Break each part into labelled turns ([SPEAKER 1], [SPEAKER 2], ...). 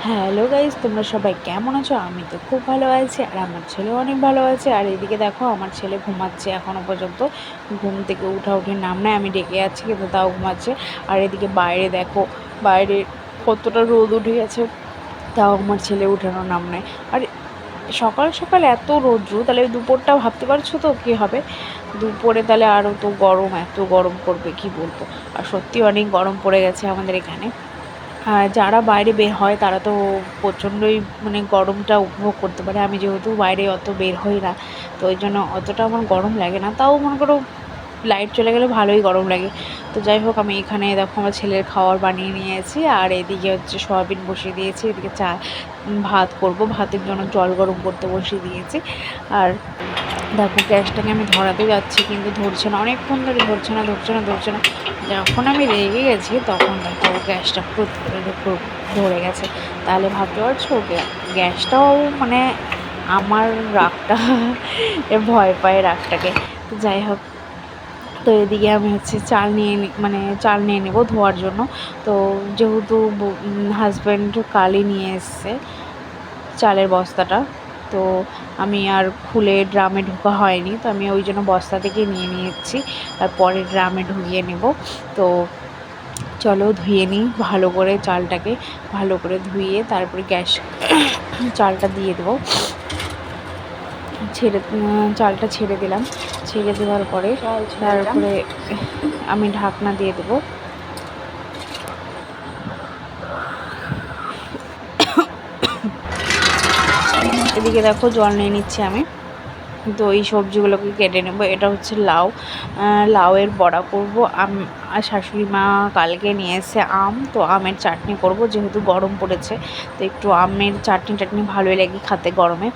[SPEAKER 1] Hello guys, তোমরা সবাই কেমন আছো? আমি তো খুব ভালো আছি আর আমার ছেলেও অনেক ভালো আছে। আর এদিকে দেখো, আমার ছেলে ঘুমাচ্ছে এখনও পর্যন্ত। ঘুম থেকে উঠে নাম নেয়, আমি ডেকে যাচ্ছি কিন্তু তাও ঘুমাচ্ছে। আর এদিকে বাইরে দেখো, বাইরে কতটা রোদ উঠে গেছে, তাও আমার ছেলে উঠানোর নাম নেয়। আর সকাল সকাল এত রৌদ্র, তাহলে দুপুরটা ভাবতে পারছো তো কী হবে। দুপুরে তাহলে আরও তো গরম, এত গরম করবে কি বলবো। আর সত্যি অনেক গরম পড়ে গেছে আমাদের এখানে। আর যারা বাইরে বের হয় তারা তো প্রচণ্ডই মানে গরমটা উপভোগ করতে পারে। আমি যেহেতু বাইরে অত বের হই না, তো ওই জন্য অতটা আমার গরম লাগে না। তাও মনে করো লাইট চলে গেলে ভালোই গরম লাগে। তো যাই হোক, আমি এখানে দেখো আমার ছেলের খাবার বানিয়ে নিয়েছি। আর এদিকে হচ্ছে সয়াবিন বসিয়ে দিয়েছি, এদিকে ভাত করব, ভাতের জন্য জল গরম করতে বসিয়ে দিয়েছি। আর দেখো, গ্যাসটাকে আমি ধরাতে যাচ্ছি কিন্তু ধরছে না, অনেকক্ষণ ধরে ধরছে না। যখন আমি রেগে গেছি তখন দেখো গ্যাসটা পুরো ধরে গেছে। তাহলে ভাবতে পারছো, গ্যাসটাও মানে আমার রাগটা ভয় পায় রাগটাকে। তো যাই হোক, তো এদিকে আমি হচ্ছে চাল নিয়ে নেব ধোয়ার জন্য। তো যেহেতু হাজব্যান্ড কালই নিয়ে এসছে চালের বস্তাটা, তো আমি আর খুলে ড্রামে ঢোকা হয়নি, তো আমি ওই জন্য বস্তা থেকে নিয়ে নিয়েছি আর পরে ড্রামে ঢুকিয়ে নেব। তো চলো ধুয়ে নিই ভালো করে, চালটাকে ভালো করে ধুয়ে তারপরে চালটা দিয়ে দেবো। চালটা ছেড়ে দিলাম, ছেড়ে দেওয়ার পরে তারপরে আমি ঢাকনা দিয়ে দেবো। এদিকে দেখো জল নিয়ে নিচ্ছি আমি। তো এই সবজিগুলোকে কেটে নেব। এটা হচ্ছে লাউ, লাউয়ের বড়া করব। শাশুড়ি মা কালকে নিয়ে এসে আম, তো আমের চাটনি করব, যেহেতু গরম পড়েছে তো একটু আমের চাটনি ভালোই লাগে খেতে গরমে।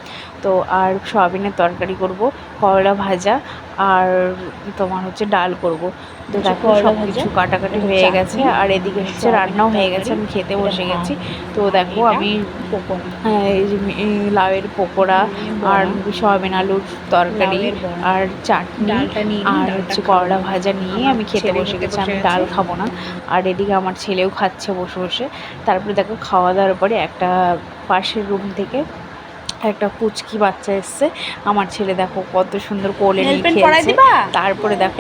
[SPEAKER 1] তো আর সয়াবিনের তরকারি করব, করলা ভাজা, আর তোমার হচ্ছে ডাল করব। তো দেখো সব কিছু কাটাকাটি হয়ে গেছে আর এদিকে হচ্ছে রান্নাও হয়ে গেছে, আমি খেতে বসে গেছি। তো দেখো আমি এই লাউয়ের পকোড়া আর সয়াবিন আলুর তরকারি আর চাটনি আর হচ্ছে করলা ভাজা নিয়ে আমি খেতে বসে গেছি। আমি ডাল খাবো না। আর এদিকে আমার ছেলেও খাচ্ছে বসে বসে। তারপরে দেখো খাওয়া দাওয়ার পরে একটা পাশের রুম থেকে একটা পুচকি বাচ্চা এসছে। আমার ছেলে দেখো কত সুন্দর কোলে নিয়ে খেলছে। তারপরে দেখো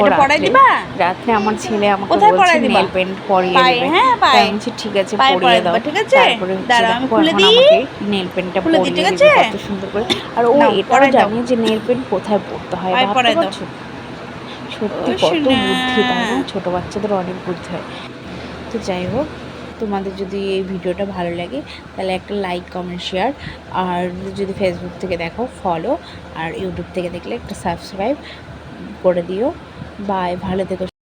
[SPEAKER 1] রাত্রে আমার ছেলে আমাকে বলছে নেল পেন্ট পরিয়ে দেবে। তাই আমি বলছি ঠিক আছে পরিয়ে দাও। তারপরে হচ্ছে দেখো এখন আমাকে নেল পেন্টটা পরিয়ে দেবে কত সুন্দর করে। আর ও এটাও জানে যে নেল পেন্ট কোথায় পরতে হয়, ভাবতে পারছো? সত্যি কত বুদ্ধি, তাই না? ছোটো বাচ্চাদের অনেক বুদ্ধি হয়। তো যাই হোক, তোমাদের যদি এই ভিডিওটা ভালো লাগে তাহলে একটা লাইক, কমেন্ট, শেয়ার, আর যদি ফেসবুক থেকে দেখো ফলো, আর ইউটিউব থেকে দেখলে একটা সাবস্ক্রাইব করে দিও। বাই, ভালো থেকো।